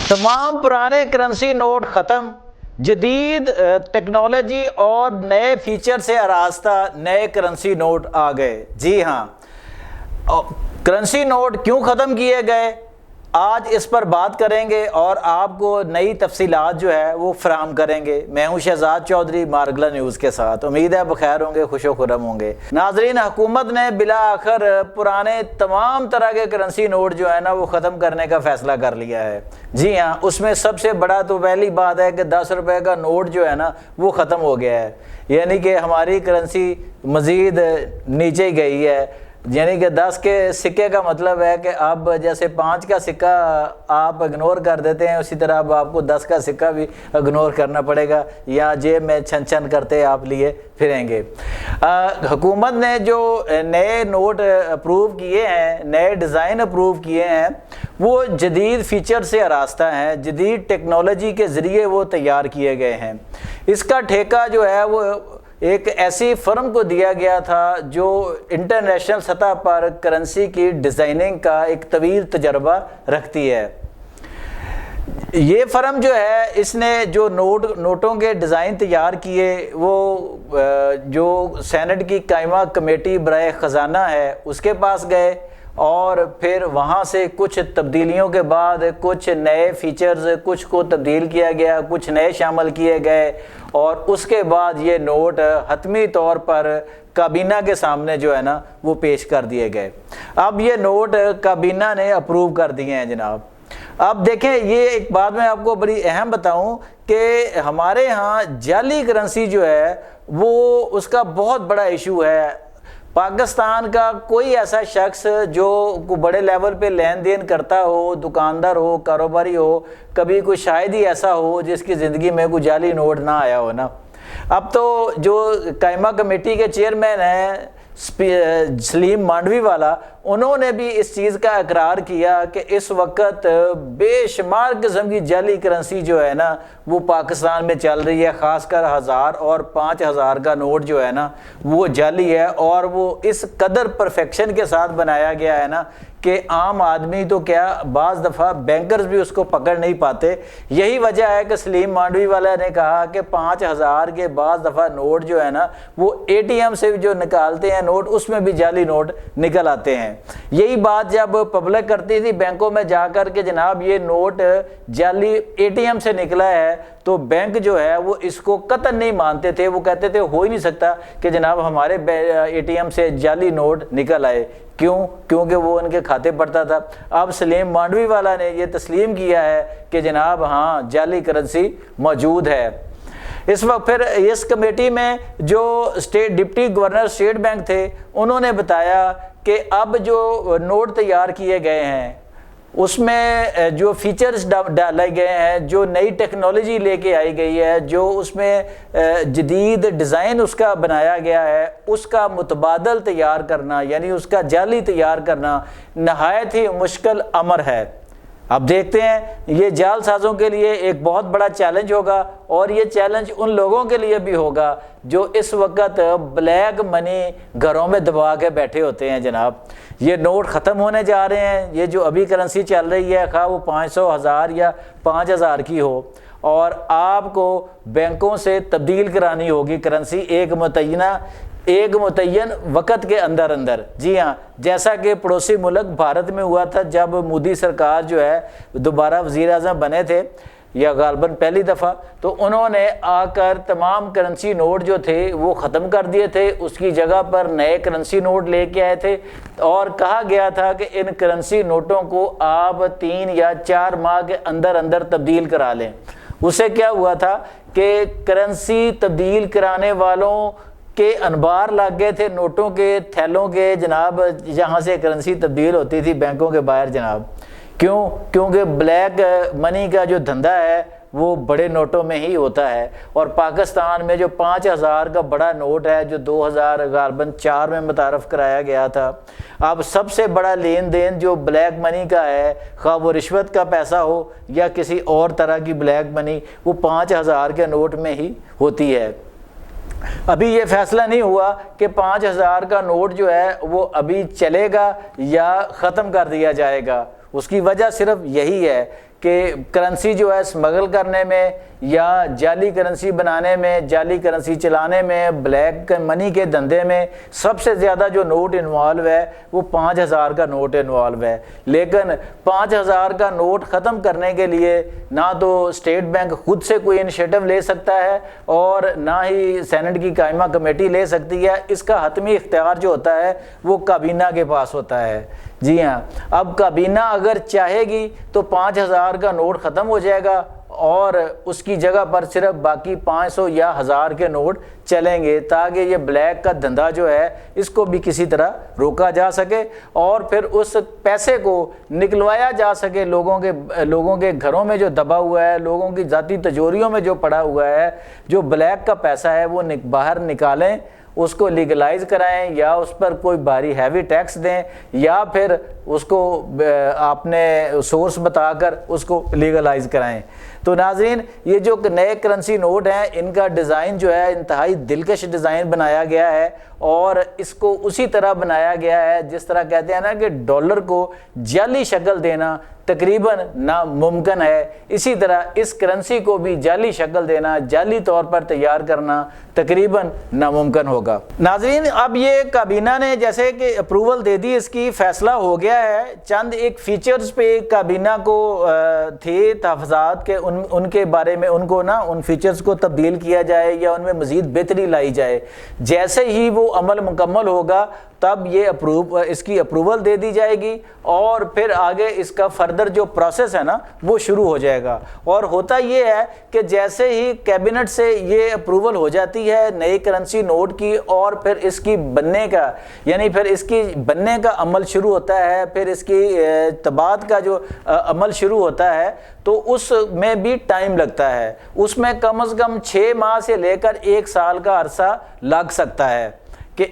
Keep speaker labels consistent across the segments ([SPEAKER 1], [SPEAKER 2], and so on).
[SPEAKER 1] تمام پرانے currency note ختم، جدید ٹیکنالوجی اور نئے فیچر سے آراستہ نئے کرنسی نوٹ آ گئے۔ جی ہاں، کرنسی نوٹ کیوں ختم کیے گئے، آج اس پر بات کریں گے اور آپ کو نئی تفصیلات جو ہے وہ فراہم کریں گے۔ میں ہوں شہزاد چودھری مارگلا نیوز کے ساتھ، امید ہے بخیر ہوں گے، خوش و خرم ہوں گے۔ ناظرین، حکومت نے بالآخر پرانے تمام طرح کے کرنسی نوٹ جو ہے نا وہ ختم کرنے کا فیصلہ کر لیا ہے۔ جی ہاں، اس میں سب سے بڑا تو پہلی بات ہے کہ 10 روپے کا نوٹ جو ہے نا وہ ختم ہو گیا ہے، یعنی کہ ہماری کرنسی مزید نیچے گئی ہے۔ یعنی کہ 10 کے سکے کا مطلب ہے کہ اب جیسے 5 کا سکہ آپ اگنور کر دیتے ہیں، اسی طرح اب آپ کو 10 کا سکہ بھی اگنور کرنا پڑے گا، یا جیب میں چھن چھن کرتے آپ لیے پھریں گے۔ حکومت نے جو نئے نوٹ اپروو کیے ہیں، نئے ڈیزائن اپروو کیے ہیں، وہ جدید فیچر سے آراستہ ہیں، جدید ٹیکنالوجی کے ذریعے وہ تیار کیے گئے ہیں۔ اس کا ٹھیکہ جو ہے وہ ایک ایسی فرم کو دیا گیا تھا جو انٹرنیشنل سطح پر کرنسی کی ڈیزائننگ کا ایک طویل تجربہ رکھتی ہے۔ یہ فرم جو ہے، اس نے جو نوٹوں کے ڈیزائن تیار کیے، وہ جو سینٹ کی قائمہ کمیٹی برائے خزانہ ہے اس کے پاس گئے، اور پھر وہاں سے کچھ تبدیلیوں کے بعد کچھ نئے فیچرز، کچھ کو تبدیل کیا گیا، کچھ نئے شامل کیے گئے، اور اس کے بعد یہ نوٹ حتمی طور پر کابینہ کے سامنے جو ہے نا وہ پیش کر دیے گئے۔ اب یہ نوٹ کابینہ نے اپروو کر دیے ہیں جناب۔ اب دیکھیں، یہ ایک بات میں آپ کو بڑی اہم بتاؤں کہ ہمارے ہاں جعلی کرنسی جو ہے وہ اس کا بہت بڑا ایشو ہے۔ پاکستان کا کوئی ایسا شخص جو بڑے لیول پہ لین دین کرتا ہو، دکاندار ہو، کاروباری ہو، کبھی کوئی شاید ہی ایسا ہو جس کی زندگی میں کوئی جعلی نوٹ نہ آیا ہو نا۔ اب تو جو قائمہ کمیٹی کے چیئرمین ہیں سلیم مانڈوی والا، انہوں نے بھی اس چیز کا اقرار کیا کہ اس وقت بے شمار قسم کی جعلی کرنسی جو ہے نا وہ پاکستان میں چل رہی ہے، خاص کر 1000 اور 5000 کا نوٹ جو ہے نا وہ جعلی ہے، اور وہ اس قدر پرفیکشن کے ساتھ بنایا گیا ہے نا کہ عام آدمی تو کیا، بعض دفعہ بینکرز بھی اس کو پکڑ نہیں پاتے۔ یہی وجہ ہے کہ سلیم مانڈوی والا نے کہا کہ 5000 کے بعض دفعہ نوٹ جو ہے نا وہ اے ٹی ایم سے جو نکالتے ہیں نوٹ، اس میں بھی جعلی نوٹ نکل آتے ہیں۔ یہی بات جب پبلک کرتی تھی بینکوں میں جا کر کہ جناب یہ نوٹ جعلی اے ٹی ایم سے نکلا ہے، تو بینک جو ہے وہ اس کو قطعاً نہیں مانتے تھے، وہ کہتے تھے ہو ہی نہیں سکتا کہ جناب ہمارے اے ٹی ایم سے جعلی نوٹ نکل آئے۔ کیوں؟ کیونکہ وہ ان کے کھاتے پڑتا تھا۔ اب سلیم مانڈوی والا نے یہ تسلیم کیا ہے کہ جناب ہاں جعلی کرنسی موجود ہے۔ اس وقت پھر اس کمیٹی میں جو ڈپٹی گورنر اسٹیٹ بینک تھے، انہوں نے بتایا کہ اب جو نوٹ تیار کیے گئے ہیں اس میں جو فیچرز ڈالے گئے ہیں، جو نئی ٹیکنالوجی لے کے آئی گئی ہے، جو اس میں جدید ڈیزائن اس کا بنایا گیا ہے، اس کا متبادل تیار کرنا، یعنی اس کا جعلی تیار کرنا نہایت ہی مشکل امر ہے۔ اب دیکھتے ہیں، یہ جعل سازوں کے لیے ایک بہت بڑا چیلنج ہوگا، اور یہ چیلنج ان لوگوں کے لیے بھی ہوگا جو اس وقت بلیک منی گھروں میں دبا کے بیٹھے ہوتے ہیں جناب۔ یہ نوٹ ختم ہونے جا رہے ہیں، یہ جو ابھی کرنسی چل رہی ہے، خواہ وہ 500، 1000 یا 5000 کی ہو، اور آپ کو بینکوں سے تبدیل کرانی ہوگی کرنسی ایک متعین وقت کے اندر۔ جی ہاں، جیسا کہ پڑوسی ملک بھارت میں ہوا تھا جب مودی سرکار جو ہے دوبارہ وزیر اعظم بنے تھے، یا غالباً پہلی دفعہ، تو انہوں نے آ کر تمام کرنسی نوٹ جو تھے وہ ختم کر دیے تھے، اس کی جگہ پر نئے کرنسی نوٹ لے کے آئے تھے، اور کہا گیا تھا کہ ان کرنسی نوٹوں کو آپ 3 یا 4 ماہ کے اندر تبدیل کرا لیں۔ اسے کیا ہوا تھا کہ کرنسی تبدیل کرانے والوں کے انبار لگ گئے تھے نوٹوں کے تھیلوں کے جناب، جہاں سے کرنسی تبدیل ہوتی تھی بینکوں کے باہر جناب۔ کیوں؟ کیونکہ بلیک منی کا جو دھندا ہے وہ بڑے نوٹوں میں ہی ہوتا ہے، اور پاکستان میں جو 5000 کا بڑا نوٹ ہے جو 2004 میں متعارف کرایا گیا تھا، اب سب سے بڑا لین دین جو بلیک منی کا ہے، خواہ وہ رشوت کا پیسہ ہو یا کسی اور طرح کی بلیک منی، وہ 5000 کے نوٹ میں ہی ہوتی ہے۔ ابھی یہ فیصلہ نہیں ہوا کہ 5000 کا نوٹ جو ہے وہ ابھی چلے گا یا ختم کر دیا جائے گا، اس کی وجہ صرف یہی ہے کہ کرنسی جو ہے اسمگل کرنے میں یا جعلی کرنسی بنانے میں، جعلی کرنسی چلانے میں، بلیک منی کے دھندے میں سب سے زیادہ جو نوٹ انوالو ہے وہ 5000 کا نوٹ انوالو ہے۔ لیکن 5000 کا نوٹ ختم کرنے کے لیے نہ تو اسٹیٹ بینک خود سے کوئی انیشیٹو لے سکتا ہے اور نہ ہی سینٹ کی قائمہ کمیٹی لے سکتی ہے، اس کا حتمی اختیار جو ہوتا ہے وہ کابینہ کے پاس ہوتا ہے۔ جی ہاں، اب کابینہ اگر چاہے گی تو 5000 کا نوٹ ختم ہو جائے گا اور اس کی جگہ پر صرف باقی 500 یا 1000 کے نوٹ چلیں گے، تاکہ یہ بلیک کا دھندا جو ہے اس کو بھی کسی طرح روکا جا سکے اور پھر اس پیسے کو نکلوایا جا سکے لوگوں کے گھروں میں جو دبا ہوا ہے، لوگوں کی ذاتی تجوریوں میں جو پڑا ہوا ہے، جو بلیک کا پیسہ ہے وہ باہر نکالیں، اس کو لیگلائز کرائیں یا اس پر کوئی بھاری ہیوی ٹیکس دیں یا پھر اس کو آپ نے سورس بتا کر اس کو لیگلائز کرائیں۔ تو ناظرین، یہ جو نئے کرنسی نوٹ ہیں ان کا ڈیزائن جو ہے انتہائی دلکش ڈیزائن بنایا گیا ہے اور اس کو اسی طرح بنایا گیا ہے جس طرح کہتے ہیں نا کہ ڈالر کو جعلی شکل دینا تقریباً ناممکن ہے، اسی طرح اس کرنسی کو بھی جعلی شکل دینا، جعلی طور پر تیار کرنا تقریباً ناممکن ہوگا۔ ناظرین، اب یہ کابینہ نے جیسے کہ اپروول دے دی، اس کی فیصلہ ہو گیا ہے، چند ایک فیچرز پہ کابینہ کو تھے تحفظات کے، ان کے بارے میں ان فیچرز کو تبدیل کیا جائے یا ان میں مزید بہتری لائی جائے۔ جیسے ہی وہ عمل مکمل ہوگا تب یہ اس کی اپروول دے دی جائے گی اور پھر آگے اس کا فردر جو پروسیس ہے نا وہ شروع ہو جائے گا۔ اور ہوتا یہ ہے کہ جیسے ہی کیبنٹ سے یہ اپروول ہو جاتی ہے نئی کرنسی نوٹ کی اور پھر اس کی بننے کا عمل شروع ہوتا ہے، پھر اس کی تبادلہ کا جو عمل شروع ہوتا ہے تو اس میں بھی ٹائم لگتا ہے، اس میں کم از کم 6 ماہ سے لے کر 1 سال کا عرصہ لگ سکتا ہے کہ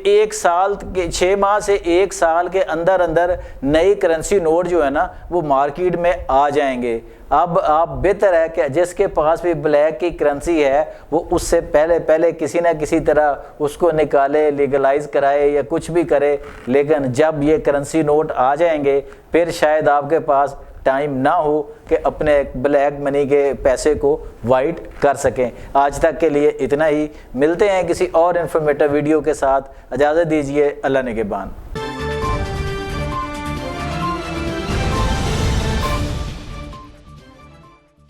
[SPEAKER 1] 6 ماہ سے 1 سال کے اندر نئی کرنسی نوٹ جو ہے نا وہ مارکیٹ میں آ جائیں گے۔ اب آپ بہتر ہے کہ جس کے پاس بھی بلیک کی کرنسی ہے وہ اس سے پہلے کسی نہ کسی طرح اس کو نکالے، لیگلائز کرائے یا کچھ بھی کرے، لیکن جب یہ کرنسی نوٹ آ جائیں گے پھر شاید آپ کے پاس ٹائم نہ ہو کہ اپنے بلیک منی کے پیسے کو وائٹ کر سکیں۔ آج تک کے لیے اتنا ہی، ملتے ہیں کسی اور انفارمیٹیو ویڈیو کے ساتھ، اجازت دیجیے، اللہ نگہبان۔